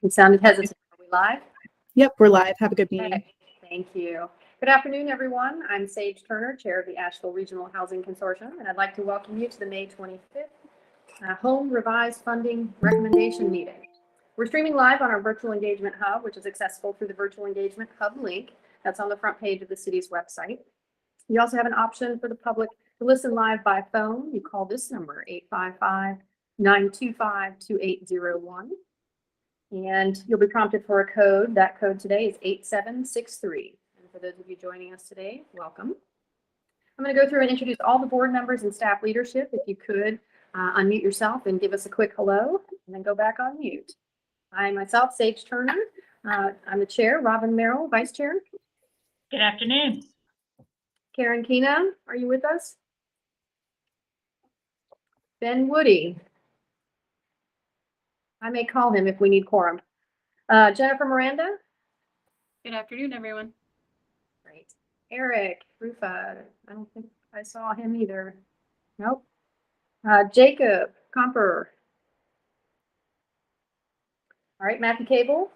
You sounded hesitant. Are we live? Yep, we're live. Have a good meeting. Okay, thank you. Good afternoon, everyone. I'm Sage Turner, Chair of the Asheville Regional Housing Consortium, and I'd like to welcome you to the May 25th Home Revised Funding Recommendation Meeting. We're streaming live on our Virtual Engagement Hub, which is accessible through the Virtual Engagement Hub link that's on the front page of the city's website. You also have an option for the public to listen live by phone. You call this number, 855-925-2801. And you'll be prompted for a code. That code today is 8763. And for those of you joining us today, welcome. I'm going to go through and introduce all the board members and staff leadership. If you could unmute yourself and give us a quick hello, and then go back on mute. I myself, Sage Turner. I'm the chair. Robin Merrill, vice chair. Good afternoon. Karen Keenan, are you with us? Ben Woody. I may call him if we need quorum. Jennifer Miranda. Good afternoon, everyone. Great. Eric Rufa. I don't think I saw him either. Nope. Jacob Comper. All right, Matthew Cable.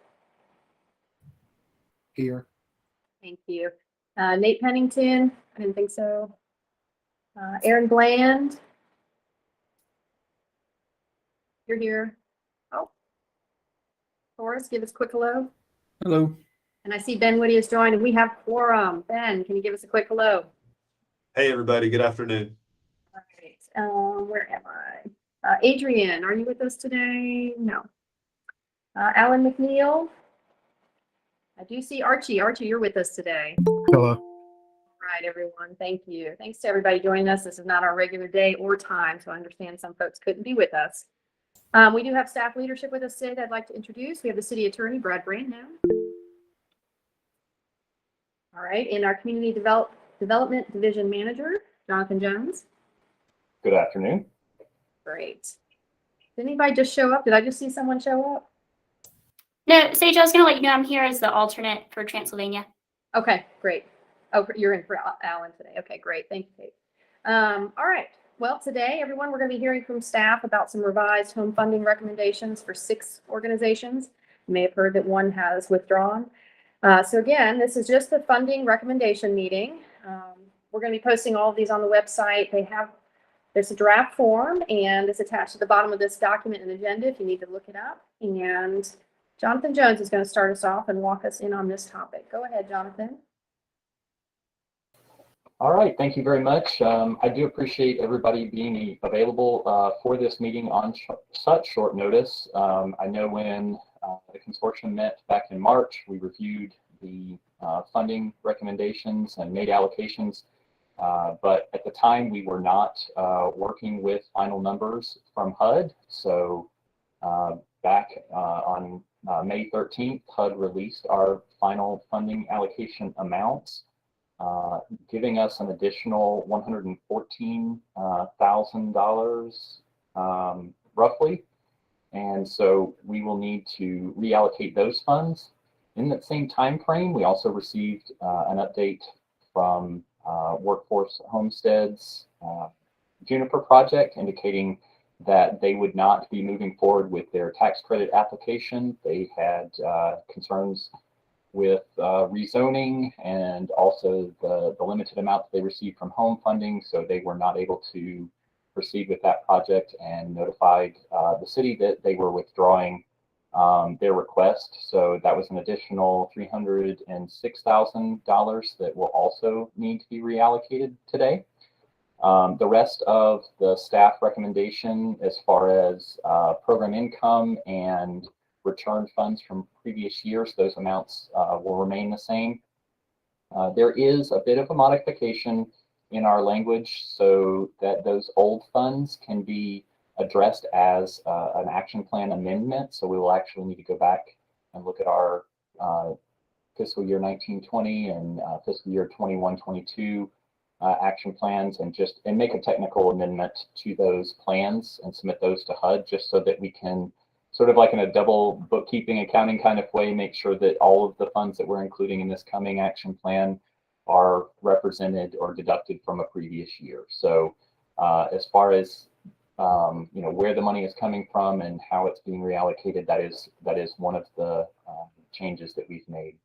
Here. Thank you. Nate Pennington. I didn't think so. Aaron Bland. You're here. Oh. Forrest, give us a quick hello. Hello. And I see Ben Woody has joined, and we have quorum. Ben, can you give us a quick hello? Hey, everybody. Good afternoon. All right. Where am I? Adrian, are you with us today? No. Alan McNeil. I do see Archie. Archie, you're with us today. Hello. All right, everyone. Thank you. Thanks to everybody joining us. This is not our regular day or time, so I understand some folks couldn't be with us. We do have staff leadership with us today that I'd like to introduce. We have the city attorney, Brad Brandnow. All right, and our community development division manager, Jonathan Jones. Good afternoon. Great. Did anybody just show up? Did I just see someone show up? No, Sage, I was going to let you know I'm here as the alternate for Transylvania. Okay, great. Oh, you're in for Alan today. Okay, great. Thank you, Kate. All right. Well, today, everyone, we're going to be hearing from staff about some revised home funding recommendations for 6 organizations. You may have heard that one has withdrawn. So again, this is just the funding recommendation meeting. We're going to be posting all of these on the website. There's a draft form, and it's attached to the bottom of this document and agenda if you need to look it up. And Jonathan Jones is going to start us off and walk us in on this topic. Go ahead, Jonathan. All right, thank you very much. I do appreciate everybody being available for this meeting on such short notice. I know when the consortium met back in March, we reviewed the funding recommendations and made allocations, but at the time we were not working with final numbers from HUD. So back on May 13th, HUD released our final funding allocation amounts, giving us an additional $114,000 roughly. And so we will need to reallocate those funds. In that same time frame, we also received an update from Workforce Homestead's Juniper project indicating that they would not be moving forward with their tax credit application. They had concerns with rezoning and also the limited amount that they received from home funding, so they were not able to proceed with that project and notified the city that they were withdrawing their request. So that was an additional $306,000 that will also need to be reallocated today. The rest of the staff recommendation as far as program income and return funds from previous years, those amounts will remain the same. There is a bit of a modification in our language so that those old funds can be addressed as an action plan amendment. So we will actually need to go back and look at our fiscal year 19-20 and fiscal year 21-22 action plans and make a technical amendment to those plans and submit those to HUD just so that we can sort of like in a double bookkeeping accounting kind of way, make sure that all of the funds that we're including in this coming action plan are represented or deducted from a previous year. So as far as where the money is coming from and how it's being reallocated. That is one of the changes that we've made.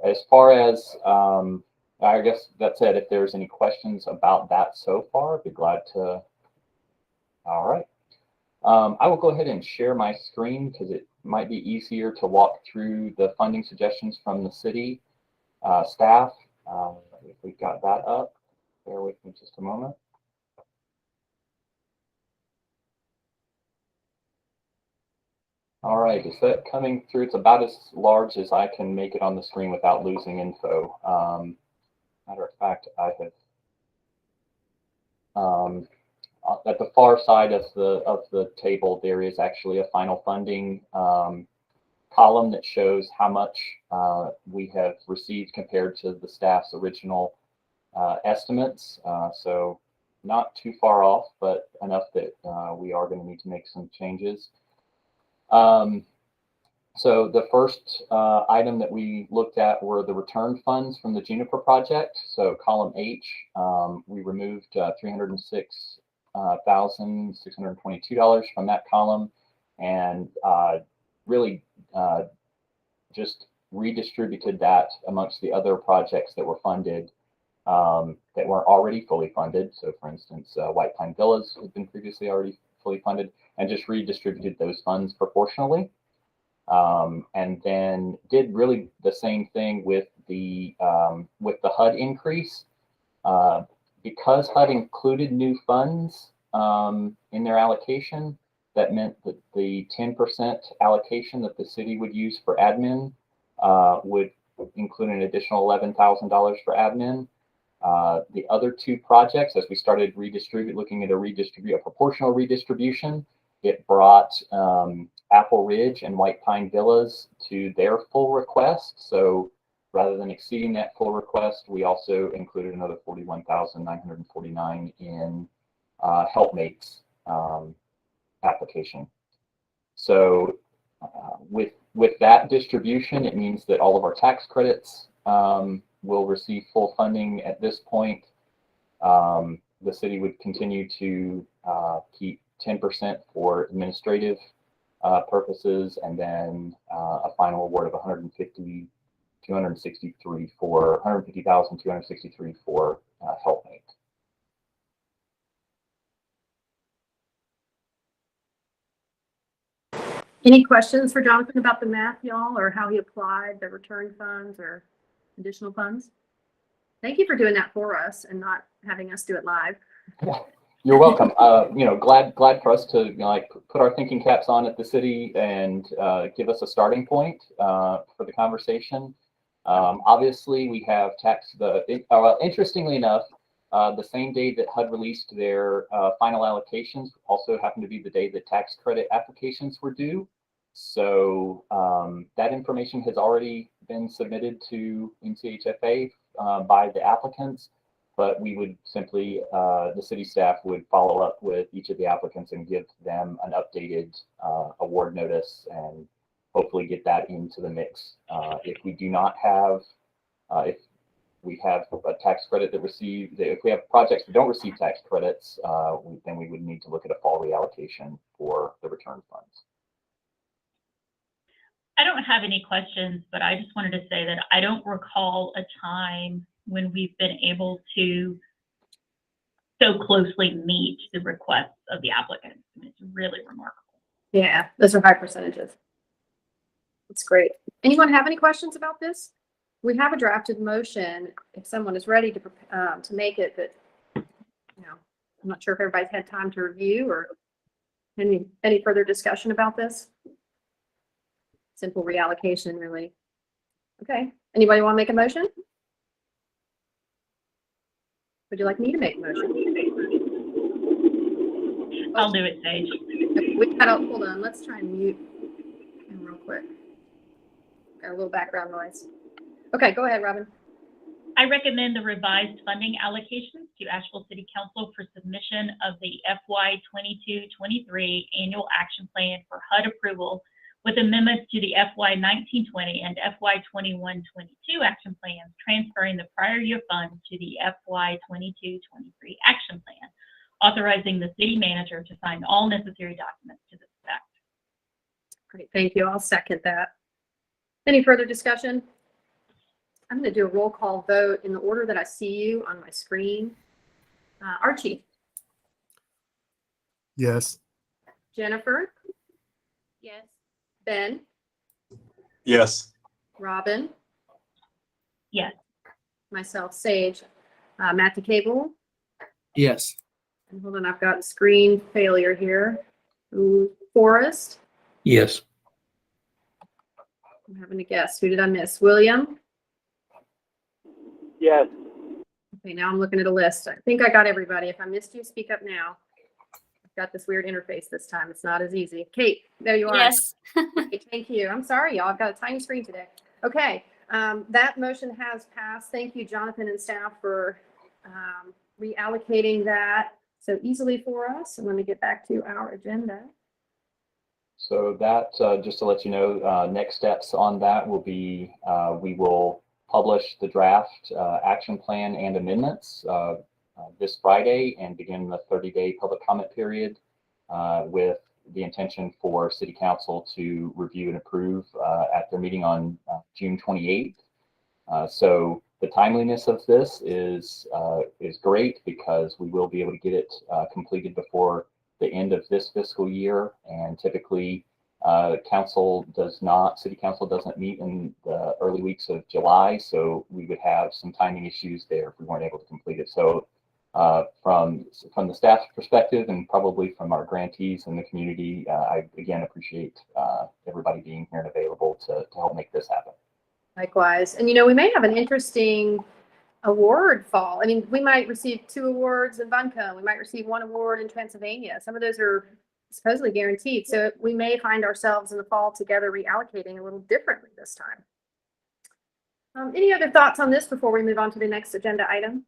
As far as, I guess that's it. If there's any questions about that so far, I'd be glad to. All right. I will go ahead and share my screen because it might be easier to walk through the funding suggestions from the city staff. If we've got that up, bear with me just a moment. All right, is that coming through? It's about as large as I can make it on the screen without losing info. Matter of fact, I have at the far side of the table, there is actually a final funding column that shows how much we have received compared to the staff's original estimates. So not too far off, but enough that we are going to need to make some changes. So the first item that we looked at were the return funds from the Juniper project. So column H, we removed $306,622 from that column, and really just redistributed that amongst the other projects that were funded that weren't already fully funded. So for instance, White Pine Villas had been previously already fully funded, and just redistributed those funds proportionally. And then did really the same thing with the HUD increase. Because HUD included new funds in their allocation, that meant that the 10% allocation that the city would use for admin would include an additional $11,000 for admin. The other two projects, as we started looking at a proportional redistribution, it brought Apple Ridge and White Pine Villas to their full request. So rather than exceeding that full request, we also included another $41,949 in Helpmates application. So with that distribution, it means that all of our tax credits will receive full funding at this point. The city would continue to keep 10% for administrative purposes, and then a final award of $150,263 for Helpmate. Any questions for Jonathan about the math, y'all, or how he applied the return funds or additional funds? Thank you for doing that for us and not having us do it live. Yeah, you're welcome. Glad for us to put our thinking caps on at the city and give us a starting point for the conversation. Obviously, we have interestingly enough, the same day that HUD released their final allocations also happened to be the day that tax credit applications were due. So that information has already been submitted to NCHFA by the applicants, but we would simply, the city staff would follow up with each of the applicants and give them an updated award notice and hopefully get that into the mix. If we do not have, if we have a tax credit if we have projects that don't receive tax credits, then we would need to look at a fall reallocation for the return funds. I don't have any questions, but I just wanted to say that I don't recall a time when we've been able to so closely meet the requests of the applicants. I mean, it's really remarkable. Yeah, those are high percentages. That's great. Anyone have any questions about this? We have a drafted motion if someone is ready to make it, but I'm not sure if everybody's had time to review or any further discussion about this. Simple reallocation, really. Okay. Anybody want to make a motion? Would you like me to make a motion? I'll do it, Sage. We got hold on. Let's try and mute him real quick. Got a little background noise. Okay, go ahead, Robin. I recommend the revised funding allocations to Asheville City Council for submission of the FY 22-23 annual action plan for HUD approval, with amendments to the FY 19-20 and FY 21-22 action plans, transferring the prior year funds to the FY 22-23 action plan. authorizing the city manager to sign all necessary documents to this effect. Great, thank you. I'll second that. Any further discussion? I'm going to do a roll call vote in the order that I see you on my screen. Archie, Yes. Jennifer, Yes. Ben, Yes. Robin, Yes. myself, Sage, Matt DeCable, Yes. and hold on, I've got screen failure here. Ooh, Forrest, Yes. I'm having to guess. Who did I miss? William? Yes. Okay, now I'm looking at a list. I think I got everybody. If I missed you, speak up now. I've got this weird interface this time. It's not as easy. Kate, there you are. Yes. Great, thank you. I'm sorry, y'all. I've got a tiny screen today. Okay, that motion has passed. Thank you, Jonathan and staff, for reallocating that so easily for us. And let me get back to our agenda. So that, just to let you know, next steps on that will be, we will publish the draft action plan and amendments this Friday and begin the 30-day public comment period with the intention for City Council to review and approve at their meeting on June 28th. So the timeliness of this is great because we will be able to get it completed before the end of this fiscal year. And typically, City Council doesn't meet in the early weeks of July, so we would have some timing issues there if we weren't able to complete it. So from the staff's perspective and probably from our grantees and the community, I again appreciate everybody being here and available to help make this happen. Likewise. And, we may have an interesting award fall. I mean, we might receive 2 awards in Buncombe. We might receive 1 award in Transylvania. Some of those are supposedly guaranteed. So we may find ourselves in the fall together reallocating a little differently this time. Any other thoughts on this before we move on to the next agenda item?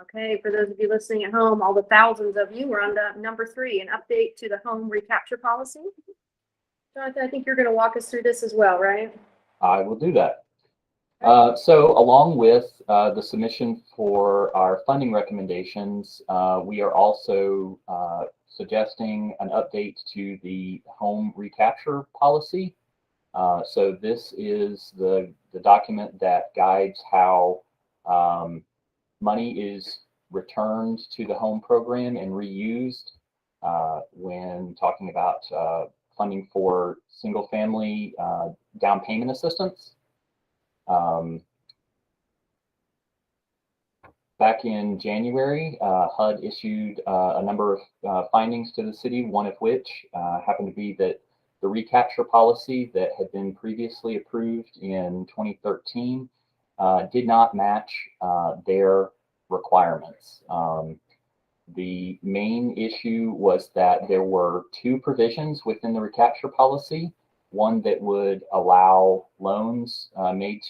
Okay, for those of you listening at home, all the thousands of you, we're on to number 3, an update to the home recapture policy. Jonathan, I think you're going to walk us through this as well, right? I will do that. So along with the submission for our funding recommendations, we are also suggesting an update to the home recapture policy. So this is the document that guides how money is returned to the home program and reused when talking about funding for single family down payment assistance. Back in January, HUD issued a number of findings to the city, one of which happened to be that the recapture policy that had been previously approved in 2013 did not match their requirements. The main issue was that there were 2 provisions within the recapture policy. One that would allow loans made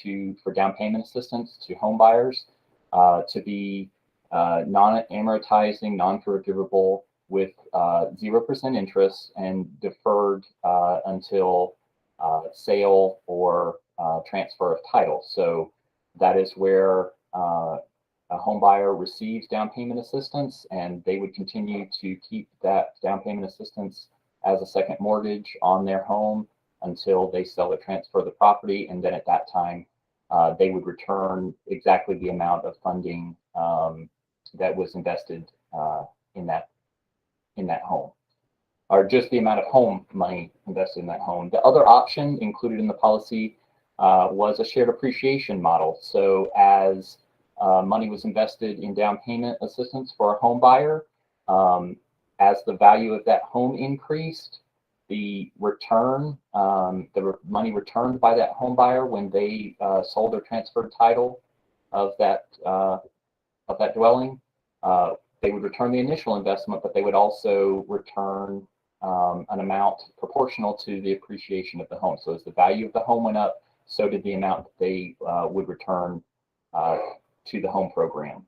for down payment assistance to home buyers to be non-amortizing, non-forgivable with 0% interest and deferred until sale or transfer of title. So that is where a home buyer receives down payment assistance, and they would continue to keep that down payment assistance as a second mortgage on their home until they sell or transfer the property, and then at that time they would return exactly the amount of funding that was invested in that home, or just the amount of home money invested in that home. The other option included in the policy was a shared appreciation model. So as money was invested in down payment assistance for a home buyer, as the value of that home increased, the return, the money returned by that home buyer when they sold or transferred title of that dwelling, they would return the initial investment, but they would also return an amount proportional to the appreciation of the home. So as the value of the home went up, so did the amount that they would return to the home program.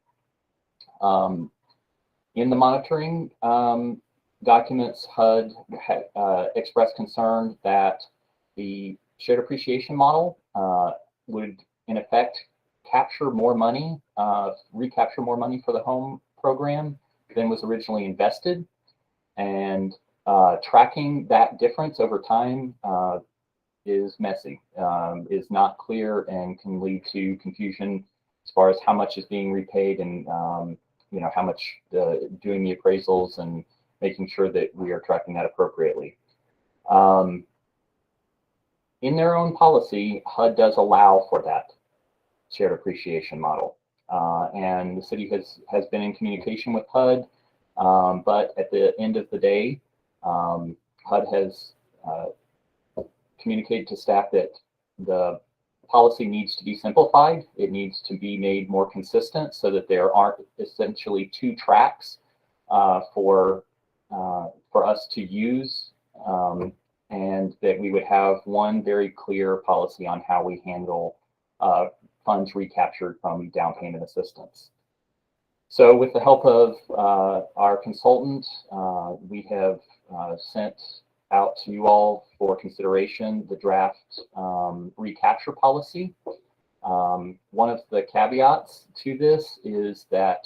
In the monitoring documents, HUD expressed concern that the shared appreciation model would, in effect, capture more money, recapture more money for the home program than was originally invested. And tracking that difference over time is messy, is not clear, and can lead to confusion as far as how much is being repaid and how much doing the appraisals and making sure that we are tracking that appropriately. In their own policy, HUD does allow for that shared appreciation model. And the city has been in communication with HUD, but at the end of the day, HUD has communicated to staff that the policy needs to be simplified. It needs to be made more consistent so that there aren't essentially two tracks for us to use, and that we would have one very clear policy on how we handle funds recaptured from down payment assistance. So with the help of our consultant, we have sent out to you all for consideration the draft recapture policy. One of the caveats to this is that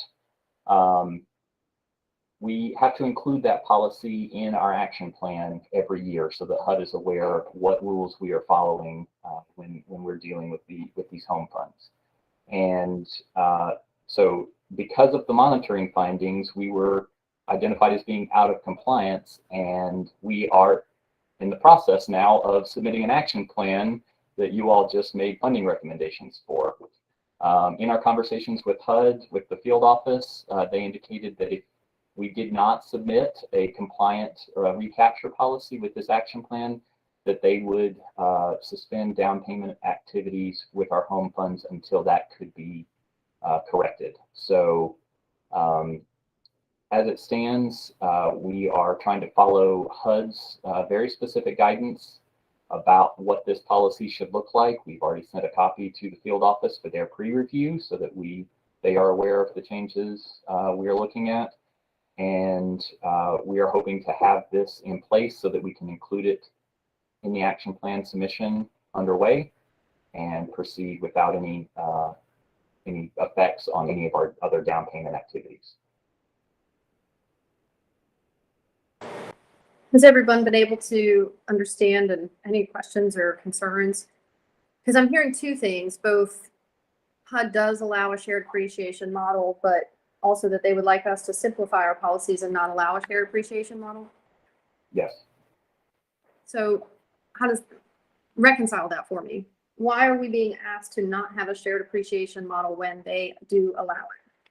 we have to include that policy in our action plan every year so that HUD is aware of what rules we are following when we're dealing with these home funds. And so because of the monitoring findings, we were identified as being out of compliance, and we are in the process now of submitting an action plan that you all just made funding recommendations for. In our conversations with HUD, with the field office, they indicated that if we did not submit a compliant recapture policy with this action plan, that they would suspend down payment activities with our home funds until that could be corrected. So as it stands, we are trying to follow HUD's very specific guidance about what this policy should look like. We've already sent a copy to the field office for their pre-review so that they are aware of the changes we are looking at. And we are hoping to have this in place so that we can include it in the action plan submission underway and proceed without any effects on any of our other down payment activities. Has everyone been able to understand and any questions or concerns? Because I'm hearing two things. Both HUD does allow a shared appreciation model, but also that they would like us to simplify our policies and not allow a shared appreciation model. Yes. So how does reconcile that for me? Why are we being asked to not have a shared appreciation model when they do allow it?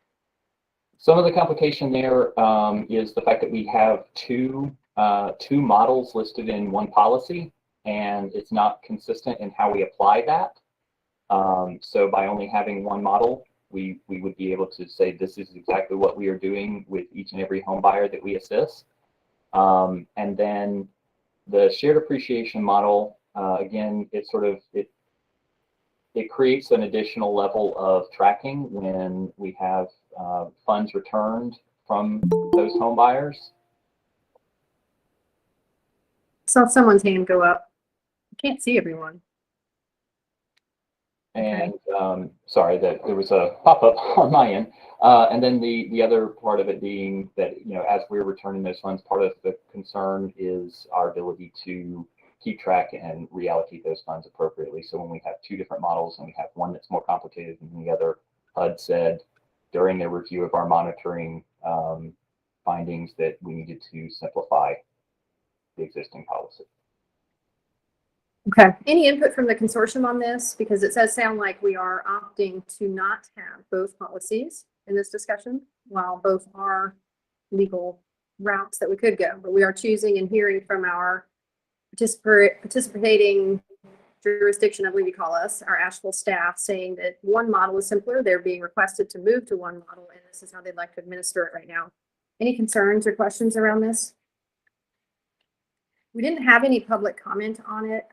Some of the complication there is the fact that we have two models listed in one policy, and it's not consistent in how we apply that. So by only having one model, we would be able to say this is exactly what we are doing with each and every home buyer that we assist. And then the shared appreciation model, again, it creates an additional level of tracking when we have funds returned from those home buyers. Saw someone's hand go up. I can't see everyone. And sorry that there was a pop-up on my end. And then the other part of it being that, as we're returning those funds, part of the concern is our ability to keep track and reallocate those funds appropriately. So when we have two different models and we have one that's more complicated than the other, HUD said during their review of our monitoring findings that we needed to simplify the existing policy. Okay. Any input from the consortium on this? Because it does sound like we are opting to not have both policies in this discussion, while both are legal routes that we could go. But we are choosing and hearing from our participating jurisdiction, I believe you call us, our Asheville staff, saying that one model is simpler. They're being requested to move to one model, and this is how they'd like to administer it right now. Any concerns or questions around this? We didn't have any public comment on it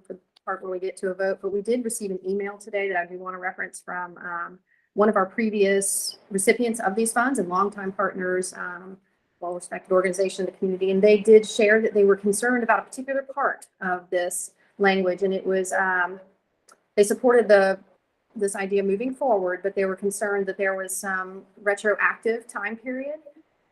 for the part where we get to a vote, but we did receive an email today that I do want to reference from one of our previous recipients of these funds and longtime partners, well-respected organization in the community. And they did share that they were concerned about a particular part of this language. And it was, they supported this idea moving forward, but they were concerned that there was some retroactive time period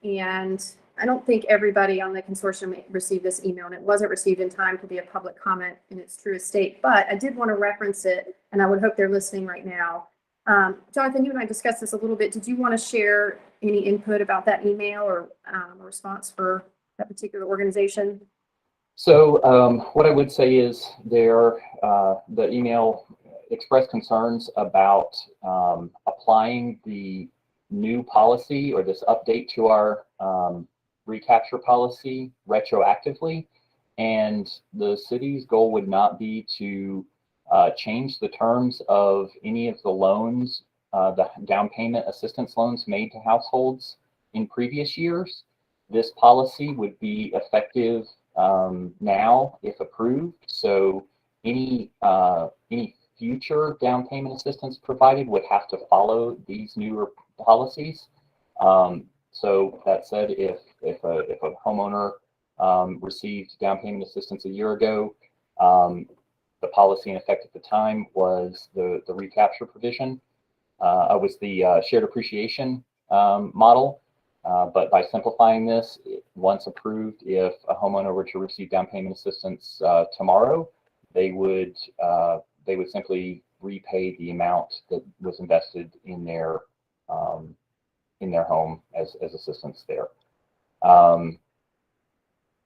And I don't think everybody on the consortium received this email, and it wasn't received in time to be a public comment in its truest state, but I did want to reference it, and I would hope they're listening right now. Jonathan, you and I discussed this a little bit. Did you want to share any input about that email or a response for that particular organization? So what I would say is the email expressed concerns about applying the new policy or this update to our recapture policy retroactively. And the city's goal would not be to change the terms of any of the loans, the down payment assistance loans made to households in previous years. This policy would be effective now if approved. So any future down payment assistance provided would have to follow these newer policies. So that said, if a homeowner received down payment assistance a year ago, the policy in effect at the time was the recapture provision, was the shared appreciation model. But by simplifying this, once approved, if a homeowner were to receive down payment assistance tomorrow, they would simply repay the amount that was invested in their home as assistance there.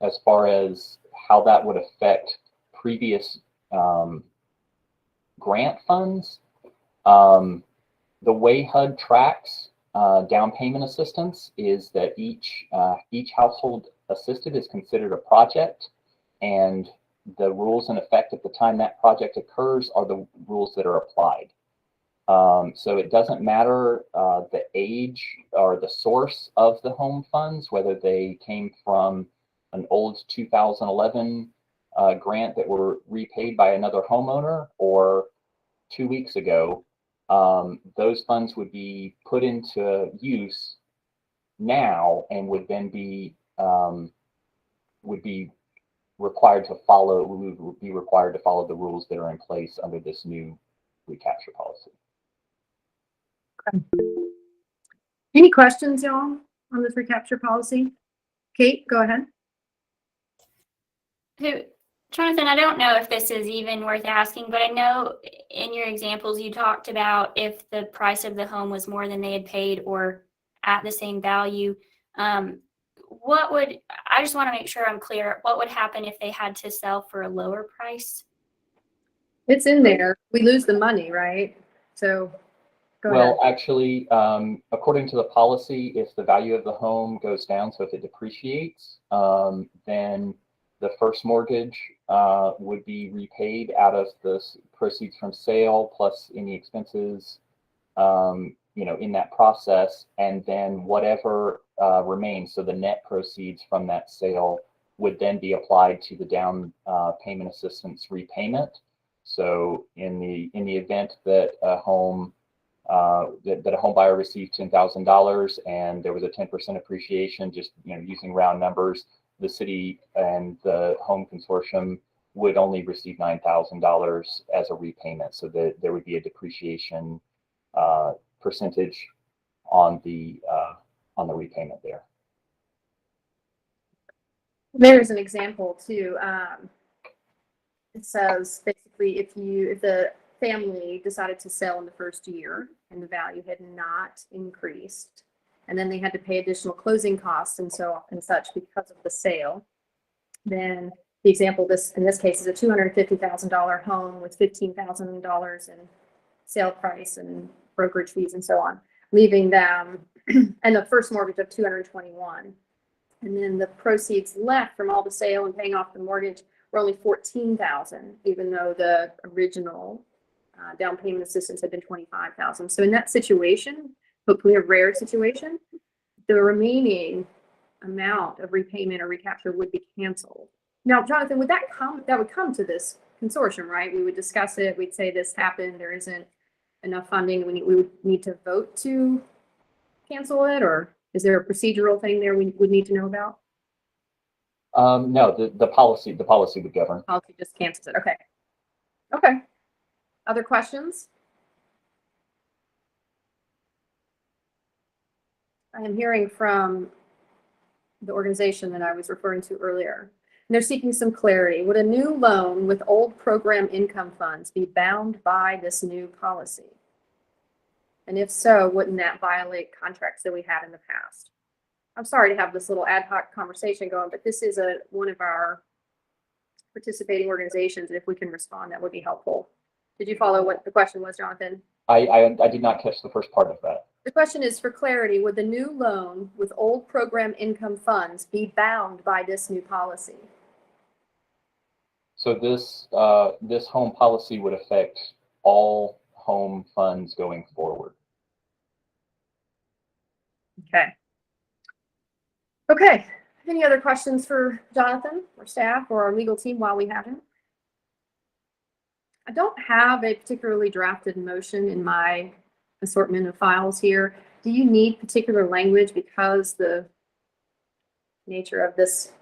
As far as how that would affect previous grant funds, the way HUD tracks down payment assistance is that each household assisted is considered a project, and the rules in effect at the time that project occurs are the rules that are applied. So it doesn't matter the age or the source of the home funds, whether they came from an old 2011 grant that were repaid by another homeowner or 2 weeks ago. Those funds would be put into use now and would then be required to follow the rules that are in place under this new recapture policy. Any questions, y'all, on this recapture policy? Kate, go ahead. So, Jonathan, I don't know if this is even worth asking, but I know in your examples you talked about if the price of the home was more than they had paid or at the same value. I just want to make sure I'm clear, what would happen if they had to sell for a lower price? It's in there. We lose the money, right? So go ahead. Well, actually, according to the policy, if the value of the home goes down, so if it depreciates, then the first mortgage would be repaid out of the proceeds from sale plus any expenses, in that process, and then whatever remains, so the net proceeds from that sale would then be applied to the down payment assistance repayment. So in the event that a home buyer received $10,000 and there was a 10% appreciation, just using round numbers, the city and the home consortium would only receive $9,000 as a repayment. So that there would be a depreciation percentage on the repayment there. There's an example too. It says basically if the family decided to sell in the first year and the value had not increased, and then they had to pay additional closing costs and such because of the sale, then the example in this case is a $250,000 home with $15,000 in sale price and brokerage fees and so on, leaving them and the first mortgage of $221,000. And then the proceeds left from all the sale and paying off the mortgage were only $14,000, even though the original down payment assistance had been $25,000. So in that situation, hopefully a rare situation, the remaining amount of repayment or recapture would be canceled. Now, Jonathan, would that would come to this consortium, right? We would discuss it. We'd say this happened. There isn't enough funding. We would need to vote to cancel it, or is there a procedural thing there we would need to know about? No, the policy would govern. Policy just cancels it. Okay. Okay. Other questions? I am hearing from the organization that I was referring to earlier. And they're seeking some clarity. Would a new loan with old program income funds be bound by this new policy? And if so, wouldn't that violate contracts that we had in the past? I'm sorry to have this little ad hoc conversation going, but this is one of our participating organizations. And if we can respond, that would be helpful. Did you follow what the question was, Jonathan? I did not catch the first part of that. The question is for clarity, would the new loan with old program income funds be bound by this new policy? So this home policy would affect all home funds going forward. Okay. Okay. Any other questions for Jonathan or staff or our legal team while we have him? I don't have a particularly drafted motion in my assortment of files here. Do you need particular language because the nature of this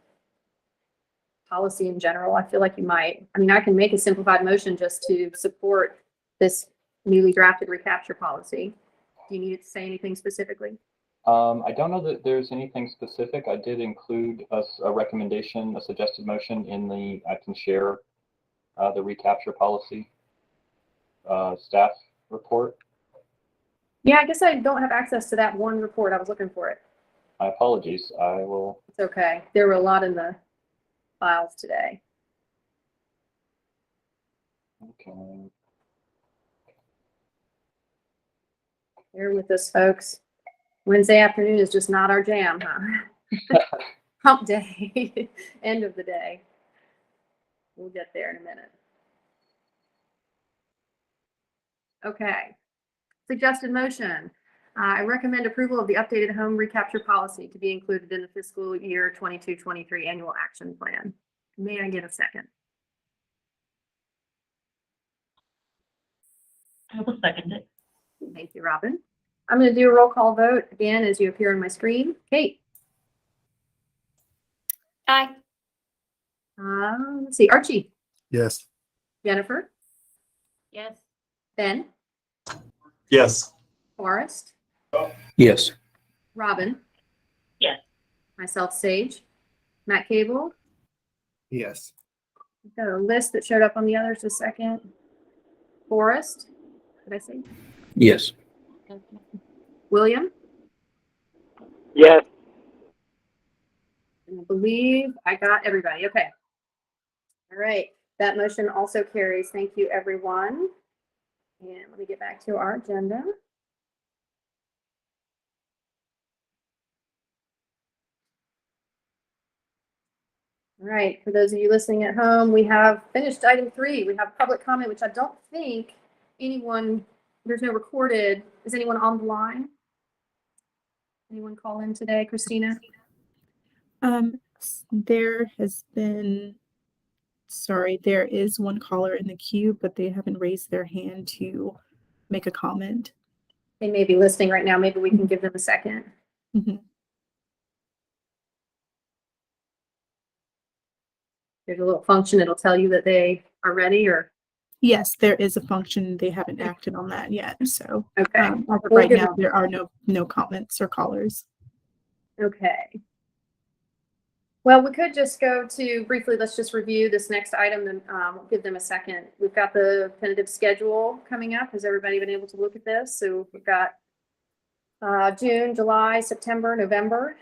policy in general? I feel like you might. I mean, I can make a simplified motion just to support this newly drafted recapture policy. Do you need it to say anything specifically? I don't know that there's anything specific. I did include a recommendation, a suggested motion in the, I can share the recapture policy staff report. Yeah, I guess I don't have access to that one report. I was looking for it. My apologies. I will. It's okay. There were a lot in the files today. Okay. Bear with us, folks. Wednesday afternoon is just not our jam, huh? Hump day, end of the day. We'll get there in a minute. Okay. Suggested motion. I recommend approval of the updated home recapture policy to be included in the fiscal year 22-23 annual action plan. May I get a second? I will second it. Thank you, Robin. I'm going to do a roll call vote again as you appear on my screen. Kate. Aye. Let's see. Archie. Yes. Jennifer. Yes. Ben. Yes. Forrest. Yes. Robin. Yes. Myself, Sage. Matt Cable. Yes. Got a list that showed up on the others a second. Forrest. Did I say? Yes. William. Yes. And I believe I got everybody. Okay. All right. That motion also carries. Thank you, everyone. And let me get back to our agenda. All right. For those of you listening at home, we have finished item 3. We have public comment, which I don't think anyone, there's no recorded. Is anyone on the line? Anyone call in today, Christina? There has been, sorry, there is one caller in the queue, but they haven't raised their hand to make a comment. They may be listening right now. Maybe we can give them a second. Mhm. There's a little function that'll tell you that they are ready or, Yes, there is a function. They haven't acted on that yet. So okay. as of We'll right give now, there are no comments or callers. Okay. Well, we could just go to briefly, let's just review this next item and we'll give them a second. We've got the tentative schedule coming up. Has everybody been able to look at this? So we've got June, July, September, November.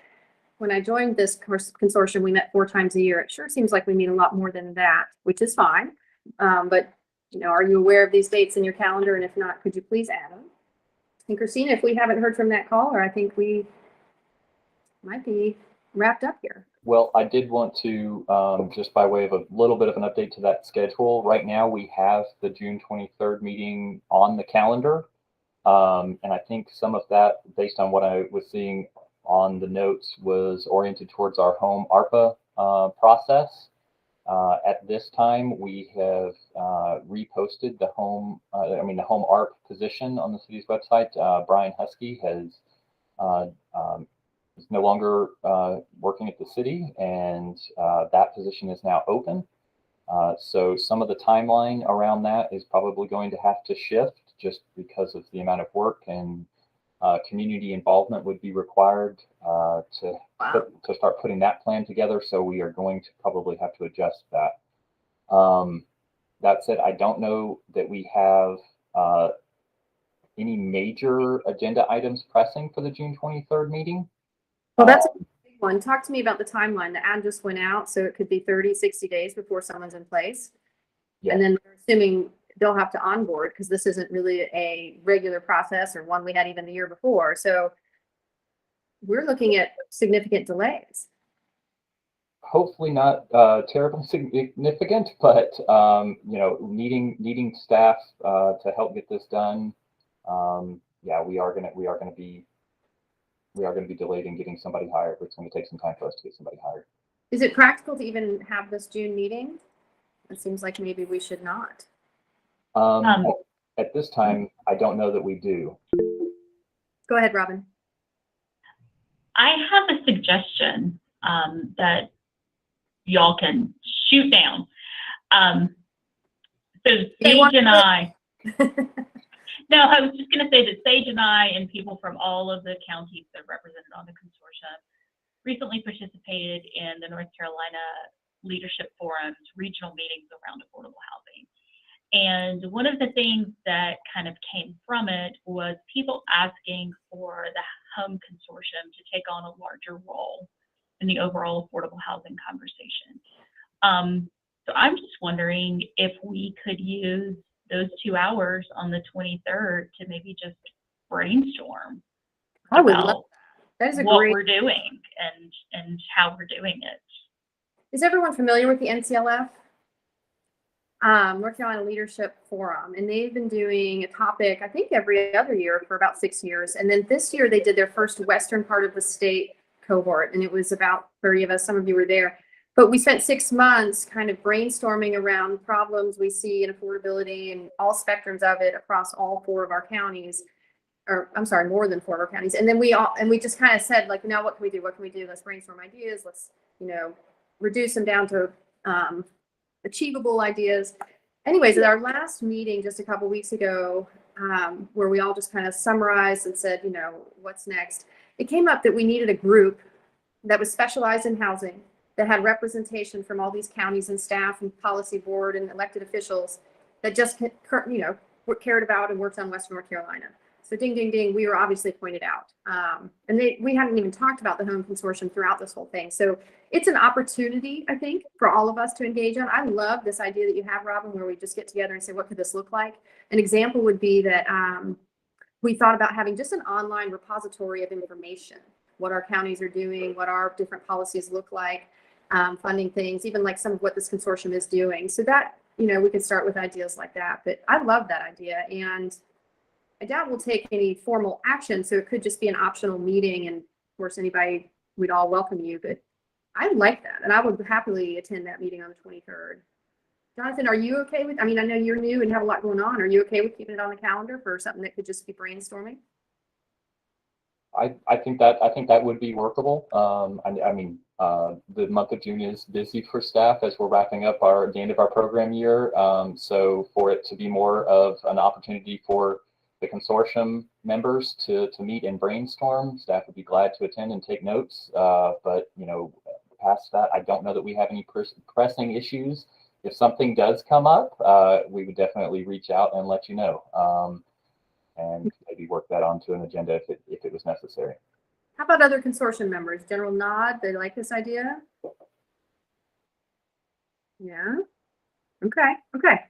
When I joined this consortium, we met 4 times a year. It sure seems like we meet a lot more than that, which is fine. But, you know, are you aware of these dates in your calendar? And if not, could you please add them? And Christina, if we haven't heard from that caller, I think we might be wrapped up here. Well, I did want to, just by way of a little bit of an update to that schedule, right now we have the June 23rd meeting on the calendar. And I think some of that, based on what I was seeing on the notes, was oriented towards our home ARPA process. At this time, we have reposted the home, the home ARP position on the city's website. Brian Husky has is no longer working at the city, and that position is now open. So some of the timeline around that is probably going to have to shift just because of the amount of work and Community involvement would be required to Wow. start putting that plan together. So we are going to probably have to adjust that. That said, I don't know that we have any major agenda items pressing for the June 23rd meeting. Well, that's a big one. Talk to me about the timeline. The ad just went out, so it could be 30, 60 days before someone's in place. Yeah. And then we're assuming they'll have to onboard because this isn't really a regular process or one we had even the year before. So we're looking at significant delays. Hopefully not terribly significant, but you know, needing staff to help get this done. Yeah, we are gonna be delayed in getting somebody hired. It's going to take some time for us to get somebody hired. Is it practical to even have this June meeting? It seems like maybe we should not. At this time, I don't know that we do. Go ahead, Robin. I have a suggestion that y'all can shoot down. So Sage and I, no, I was just going to say that Sage and I and people from all of the counties that are represented on the consortium recently participated in the North Carolina Leadership Forum's regional meetings around affordable housing. And one of the things that kind of came from it was people asking for the Home Consortium to take on a larger role in the overall affordable housing conversation. So I'm just wondering if we could use those 2 hours on the 23rd to maybe just brainstorm I would love about that. Is a what great. we're doing and how we're doing it. Is everyone familiar with the NCLF? North Carolina Leadership Forum, and they've been doing a topic, I think, every other year for about 6 years. And then this year they did their first western part of the state cohort, and it was about 30 of us. Some of you were there. But we spent 6 months kind of brainstorming around problems we see in affordability and all spectrums of it across all 4 of our counties. Or I'm sorry, more than 4 of our counties. And then we just kind of said, like, now what can we do? What can we do? Let's brainstorm ideas. Let's, reduce them down to achievable ideas. Anyways, at our last meeting just a couple weeks ago, where we all just kind of summarized and said, what's next, it came up that we needed a group that was specialized in housing, that had representation from all these counties and staff and policy board and elected officials that just, cared about and worked on Western North Carolina. So ding, ding, ding, we were obviously pointed out. And we hadn't even talked about the Home Consortium throughout this whole thing. So it's an opportunity, I think, for all of us to engage on. I love this idea that you have, Robin, where we just get together and say, what could this look like? An example would be that we thought about having just an online repository of information, what our counties are doing, what our different policies look like, funding things, even like some of what this consortium is doing. So that, we could start with ideas like that. But I love that idea. And I doubt we'll take any formal action, so it could just be an optional meeting. And of course, anybody, we'd all welcome you, but I like that. And I would happily attend that meeting on the 23rd. Jonathan, are you okay with, I know you're new and have a lot going on. Are you okay with keeping it on the calendar for something that could just be brainstorming? I think that would be workable. The month of June is busy for staff as we're wrapping up the end of our program year. So for it to be more of an opportunity for the consortium members to meet and brainstorm, staff would be glad to attend and take notes. But past that, I don't know that we have any pressing issues. If something does come up, we would definitely reach out and let you know, and maybe work that onto an agenda if it was necessary. How about other consortium members? General nod, they like this idea? Yeah. Okay.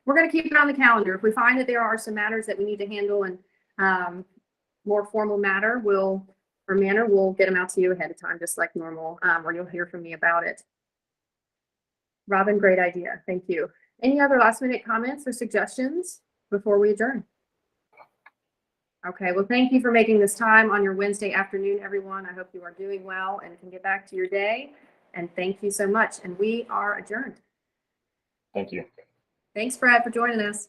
We're going to keep it on the calendar. If we find that there are some matters that we need to handle and more formal manner, we'll get them out to you ahead of time, just like normal, or you'll hear from me about it. Robin, great idea. Thank you. Any other last minute comments or suggestions before we adjourn? Okay, well, thank you for making this time on your Wednesday afternoon, everyone. I hope you are doing well and can get back to your day. And thank you so much. And we are adjourned. Thank you. Thanks, Brad, for joining us.